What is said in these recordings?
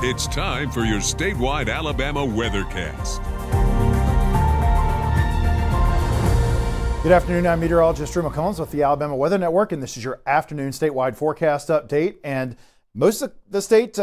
It's time for your statewide Alabama weathercast. Good afternoon, I'm meteorologist Drew McCombs with the Alabama Weather Network, and this is your afternoon statewide forecast update. And most of the state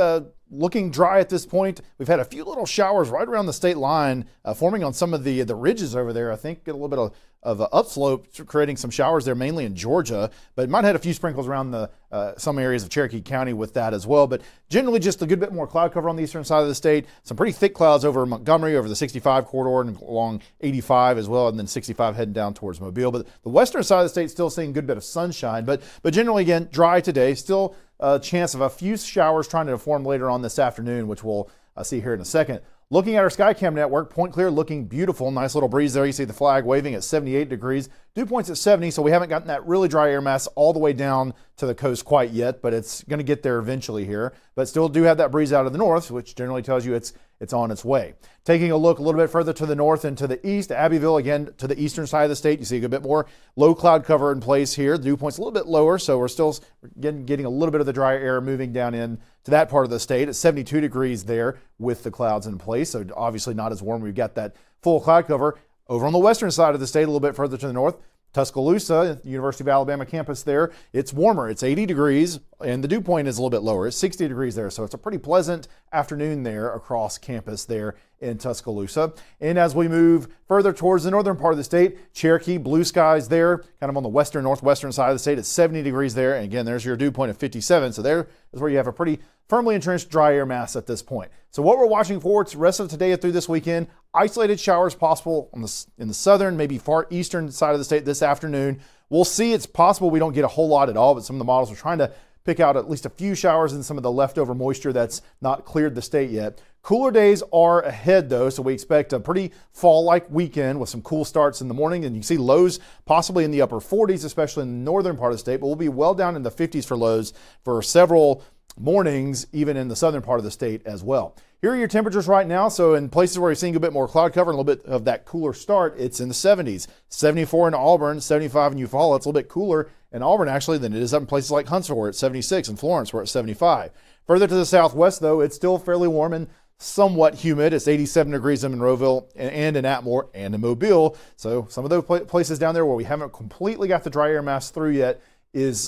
looking dry at this point. We've had a few little showers right around the state line forming on some of the ridges over there. I think a little bit of an upslope, creating some showers there, mainly in Georgia, but it might have had a few sprinkles around the some areas of Cherokee County with that as well. But generally just a good bit more cloud cover on the eastern side of the state. Some pretty thick clouds over Montgomery, over the 65 corridor and along 85 as well, and then 65 heading down towards Mobile. But the western side of the state still seeing a good bit of sunshine, but generally again dry today. Still a chance of a few showers trying to form later on this afternoon, which we'll see here in a second. Looking at our Skycam network, Point Clear looking beautiful. Nice little breeze there. You see the flag waving at 78 degrees. Dew point's at 70, so we haven't gotten that really dry air mass all the way down to the coast quite yet, but it's going to get there eventually here. But still do have that breeze out of the north, which generally tells you it's on its way. Taking a look a little bit further to the north and to the east, Abbeville, again, to the eastern side of the state, you see a bit more low cloud cover in place here. The dew point's a little bit lower, so we're still getting a little bit of the dry air moving down in to that part of the state. It's 72 degrees there with the clouds in place, so obviously not as warm. We've got that full cloud cover. Over on the western side of the state, a little bit further to the north, Tuscaloosa, University of Alabama campus there, it's warmer. It's 80 degrees, and the dew point is a little bit lower. It's 60 degrees there, so it's a pretty pleasant afternoon there across campus there in Tuscaloosa. And as we move further towards the northern part of the state, Cherokee, blue skies there, kind of on the western, northwestern side of the state. It's 70 degrees there, and again, there's your dew point of 57, so there is where you have a pretty firmly entrenched dry air mass at this point. So what we're watching for the rest of today through this weekend, isolated showers possible in the southern, maybe far eastern side of the state this afternoon. We'll see. It's possible we don't get a whole lot at all, but some of the models are trying to pick out at least a few showers and some of the leftover moisture that's not cleared the state yet. Cooler days are ahead though, so we expect a pretty fall-like weekend with some cool starts in the morning, and you can see lows possibly in the upper 40s, especially in the northern part of the state, but we'll be well down in the 50s for lows for several mornings, even in the southern part of the state as well. Here are your temperatures right now. So in places where you're seeing a bit more cloud cover and a little bit of that cooler start, it's in the 70s. 74 in Auburn, 75 in Eufaula. It's a little bit cooler in Auburn actually than it is up in places like Huntsville where it's 76, and Florence where it's 75. Further to the southwest though, it's still fairly warm and somewhat humid. It's 87 degrees in Monroeville and in Atmore and in Mobile. So some of those places down there where we haven't completely got the dry air mass through yet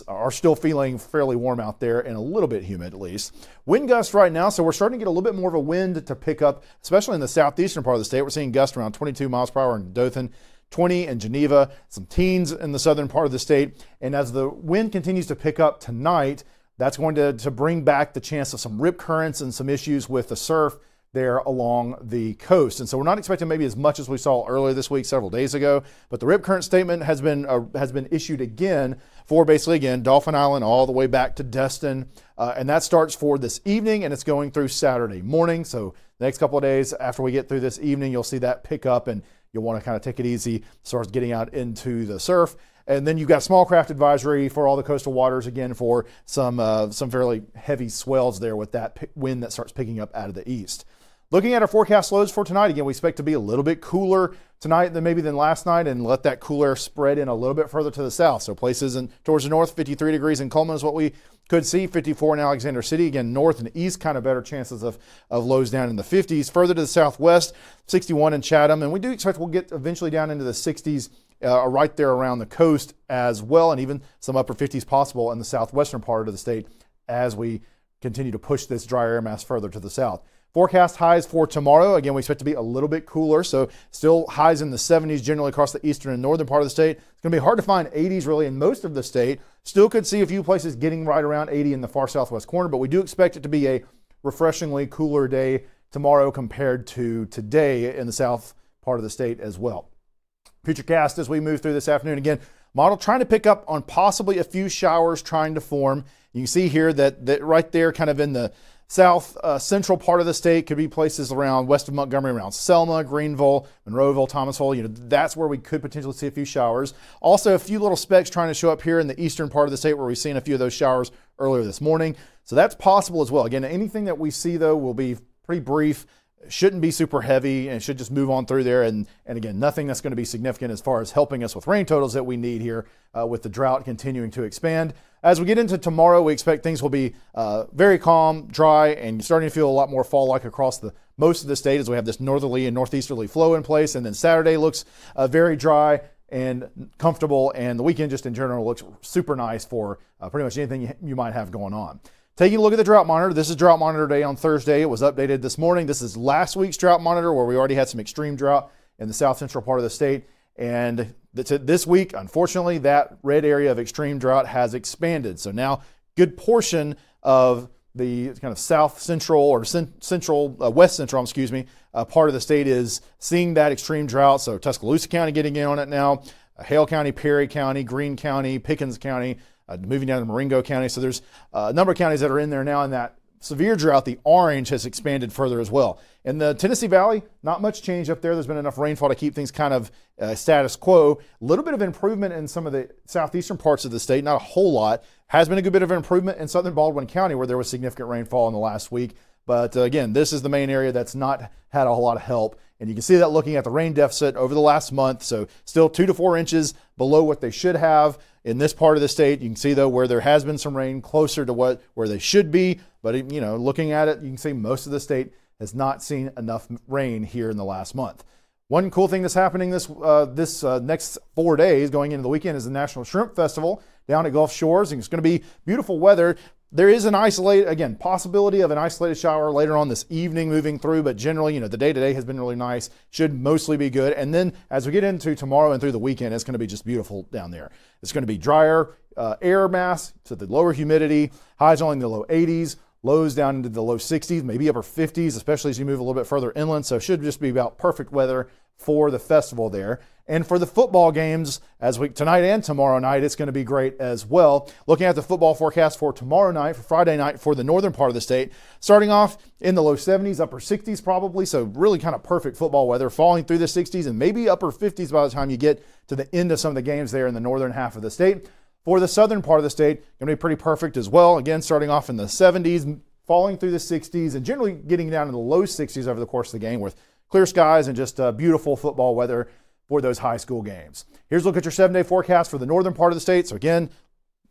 are still feeling fairly warm out there and a little bit humid at least. Wind gusts right now, so we're starting to get a little bit more of a wind to pick up, especially in the southeastern part of the state. We're seeing gusts around 22 miles per hour in Dothan, 20 in Geneva, some teens in the southern part of the state. And as the wind continues to pick up tonight, that's going to bring back the chance of some rip currents and some issues with the surf there along the coast. And so we're not expecting maybe as much as we saw earlier this week, several days ago, but the rip current statement has been issued again for basically, again, Dauphin Island all the way back to Destin. And that starts for this evening, and it's going through Saturday morning. So the next couple of days after we get through this evening, you'll see that pick up, and you'll want to kind of take it easy, start getting out into the surf. And then you've got small craft advisory for all the coastal waters, again, for some fairly heavy swells there with that wind that starts picking up out of the east. Looking at our forecast lows for tonight, again, we expect to be a little bit cooler tonight than last night, and let that cool air spread in a little bit further to the south. So places towards the north, 53 degrees in Coleman is what we could see, 54 in Alexander City. Again, north and east, kind of better chances of lows down in the 50s. Further to the southwest, 61 in Chatham, and we do expect we'll get eventually down into the 60s right there around the coast as well, and even some upper 50s possible in the southwestern part of the state as we continue to push this dry air mass further to the south. Forecast highs for tomorrow. Again, we expect to be a little bit cooler, so still highs in the 70s generally across the eastern and northern part of the state. It's going to be hard to find 80s really in most of the state. Still could see a few places getting right around 80 in the far southwest corner, but we do expect it to be a refreshingly cooler day tomorrow compared to today in the south part of the state as well. Futurecast as we move through this afternoon. Again, model trying to pick up on possibly a few showers trying to form. You can see here that right there kind of in the south central part of the state could be places around west of Montgomery, around Selma, Greenville, Monroeville, Thomasville. That's where we could potentially see a few showers. Also, a few little specks trying to show up here in the eastern part of the state where we've seen a few of those showers earlier this morning. So that's possible as well. Again, anything that we see though will be pretty brief. Shouldn't be super heavy and should just move on through there. And again, nothing that's going to be significant as far as helping us with rain totals that we need here with the drought continuing to expand. as we get into tomorrow, we expect things will be very calm, dry, and starting to feel a lot more fall-like across most of the state as we have this northerly and northeasterly flow in place. And then Saturday looks very dry and comfortable, and the weekend just in general looks super nice for pretty much anything you might have going on. Taking a look at the drought monitor, this is drought monitor day on Thursday. It was updated this morning. This is last week's drought monitor where we already had some extreme drought in the south central part of the state. And this week, unfortunately, that red area of extreme drought has expanded. So now good portion of the kind of south central or west central, part of the state is seeing that extreme drought. So Tuscaloosa County getting in on it now, Hale County, Perry County, Greene County, Pickens County, moving down to Marengo County. So there's a number of counties that are in there now, and that severe drought, the orange, has expanded further as well. In the Tennessee Valley, not much change up there. There's been enough rainfall to keep things kind of status quo. A little bit of improvement in some of the southeastern parts of the state, not a whole lot. Has been a good bit of improvement in southern Baldwin County where there was significant rainfall in the last week. But again, this is the main area that's not had a whole lot of help. And you can see that looking at the rain deficit over the last month. So still 2 to 4 inches below what they should have in this part of the state. You can see though where there has been some rain closer to where they should be. But looking at it, you can see most of the state has not seen enough rain here in the last month. One cool thing that's happening this next 4 days going into the weekend is the National Shrimp Festival down at Gulf Shores. And it's going to be beautiful weather. There is possibility of an isolated shower later on this evening moving through, but generally, the day-to-day has been really nice. Should mostly be good. And then as we get into tomorrow and through the weekend, it's going to be just beautiful down there. It's going to be drier air mass, so the lower humidity, highs only in the low 80s, lows down into the low 60s, maybe upper 50s, especially as you move a little bit further inland. So it should just be about perfect weather for the festival there. And for the football games, tonight and tomorrow night, it's going to be great as well. Looking at the football forecast for tomorrow night, for Friday night, for the northern part of the state, starting off in the low 70s, upper 60s probably, so really kind of perfect football weather, falling through the 60s and maybe upper 50s by the time you get to the end of some of the games there in the northern half of the state. For the southern part of the state, going to be pretty perfect as well. Again, starting off in the 70s, falling through the 60s, and generally getting down to the low 60s over the course of the game with clear skies and just beautiful football weather for those high school games. Here's a look at your 7-day forecast for the northern part of the state. So again,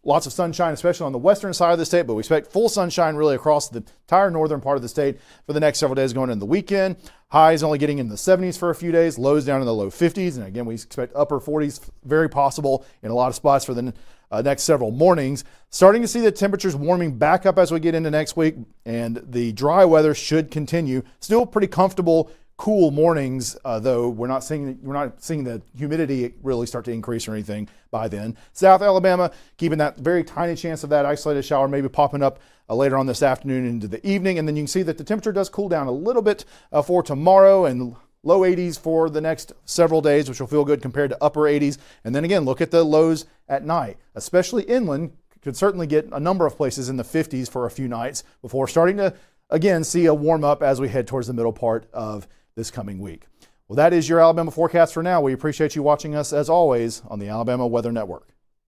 lots of sunshine, especially on the western side of the state, but we expect full sunshine really across the entire northern part of the state for the next several days going into the weekend. Highs only getting in the 70s for a few days, lows down in the low 50s. And again, we expect upper 40s very possible in a lot of spots for the next several mornings. Starting to see the temperatures warming back up as we get into next week, and the dry weather should continue. Still pretty comfortable, cool mornings, though we're not seeing the humidity really start to increase or anything by then. South Alabama keeping that very tiny chance of that isolated shower maybe popping up later on this afternoon into the evening, and then you can see that the temperature does cool down a little bit for tomorrow, and low 80s for the next several days, which will feel good compared to upper 80s. And then again, look at the lows at night, especially inland. Could certainly get a number of places in the 50s for a few nights before starting to again see a warm up as we head towards the middle part of this coming week. Well, that is your Alabama forecast for now. We appreciate you watching us as always on the Alabama Weather Network.